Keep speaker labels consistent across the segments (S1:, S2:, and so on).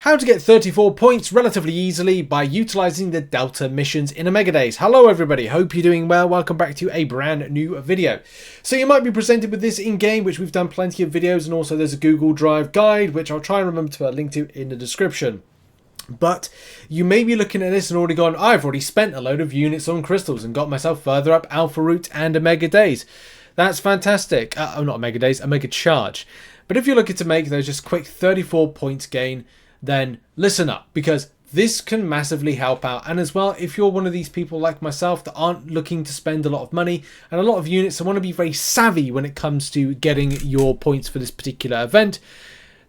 S1: How to get 34 points relatively easily by utilizing the Delta missions in Omega Days. Hello everybody, hope you're doing well. Welcome back to a brand new video. So you might be presented with this in-game, which we've done plenty of videos, and also there's a Google Drive guide, which I'll try and remember to put a link to in the description. But you may be looking at this and already gone, I've already spent a load of units on crystals and got myself further up Alpha Route and Omega Days. That's fantastic. Not Omega Days, Omega Charge. But if you're looking to make those just quick 34 points gain, then listen up, because this can massively help out. And as well, if you're one of these people like myself that aren't looking to spend a lot of money and a lot of units and want to be very savvy when it comes to getting your points for this particular event,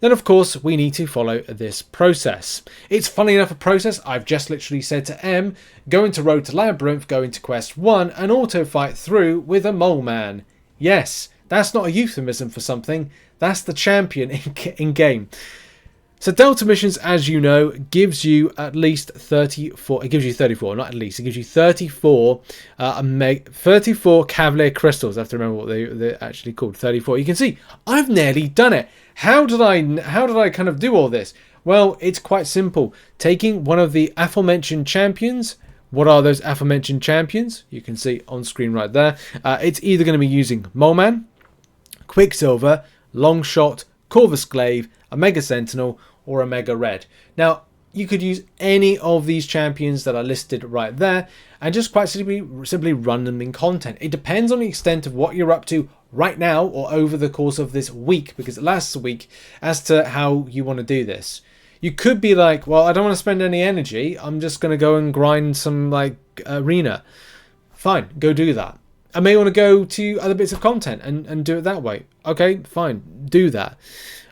S1: then of course we need to follow this process. It's funny enough a process I've just literally said to M, go into Road to Labyrinth, go into Quest 1 and auto fight through with a Mole Man. Yes, that's not a euphemism for something, that's the champion in game. So Delta missions, as you know, gives you at least 34, it gives you 34, not at least, it gives you 34 Cavalier crystals. I have to remember what they're actually called, 34. You can see, I've nearly done it. How did I kind of do all this? Well, it's quite simple. Taking one of the aforementioned champions. What are those aforementioned champions? You can see on screen right there. It's either going to be using Mole Man, Quicksilver, Longshot, Corvus Glaive, Omega Sentinel, or Omega Red. Now, you could use any of these champions that are listed right there and just quite simply run them in content. It depends on the extent of what you're up to right now or over the course of this week, because it lasts a week, as to how you want to do this. You could be like, well, I don't want to spend any energy. I'm just going to go and grind some like arena. Fine, go do that. I may want to go to other bits of content and do it that way. Okay, fine, do that.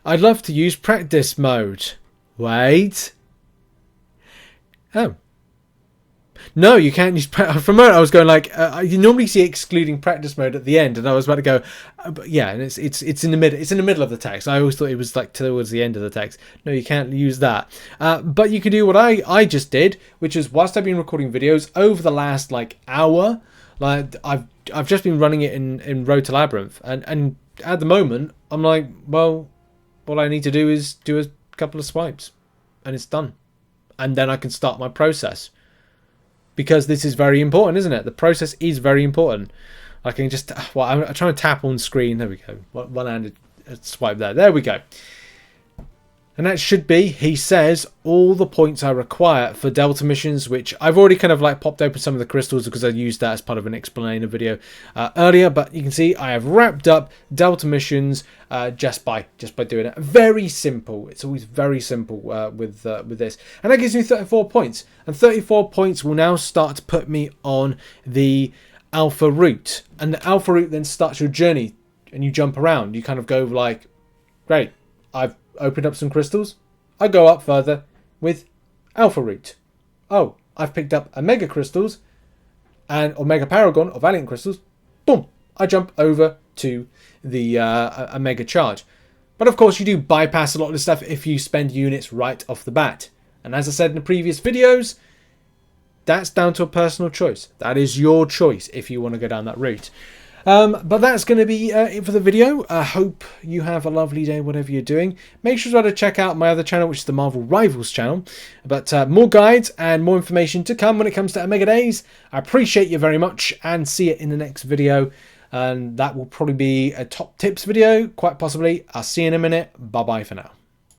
S1: I'd love to use practice mode. Wait. Oh. No, you can't use practice. For a moment I was going like, you normally see excluding practice mode at the end, and I was about to go, but yeah, and it's in the middle. It's in the middle of the text. I always thought it was like towards the end of the text. No, you can't use that. But you can do what I just did, which is whilst I've been recording videos over the last like hour, like I've just been running it in Road to Labyrinth, and at the moment I'm like, well, what I need to do is do a couple of swipes and it's done, and then I can start my process, because this is very important, isn't it? The process is very important. I can just, well, I'm trying to tap on screen. There we go, one-handed swipe there we go. And that should be, he says, all the points I require for Delta missions, which I've already kind of like popped open some of the crystals because I used that as part of an explainer video earlier. But you can see I have wrapped up Delta missions just by doing it. Very simple. It's always very simple with this. And that gives me 34 points. And 34 points will now start to put me on the Alpha Route. And the Alpha Route then starts your journey and you jump around. You kind of go like, great, I've opened up some crystals. I go up further with Alpha Route. Oh, I've picked up Omega crystals and Omega Paragon or Valiant crystals. Boom! I jump over to the Omega Charge. But of course you do bypass a lot of this stuff if you spend units right off the bat. And as I said in the previous videos, that's down to a personal choice. That is your choice if you want to go down that route. But that's going to be it for the video. I hope you have a lovely day, whatever you're doing. Make sure to check out my other channel, which is the Marvel Rivals channel. But more guides and more information to come when it comes to Omega Days. I appreciate you very much, and see you in the next video. And that will probably be a top tips video, quite possibly. I'll see you in a minute. Bye-bye for now.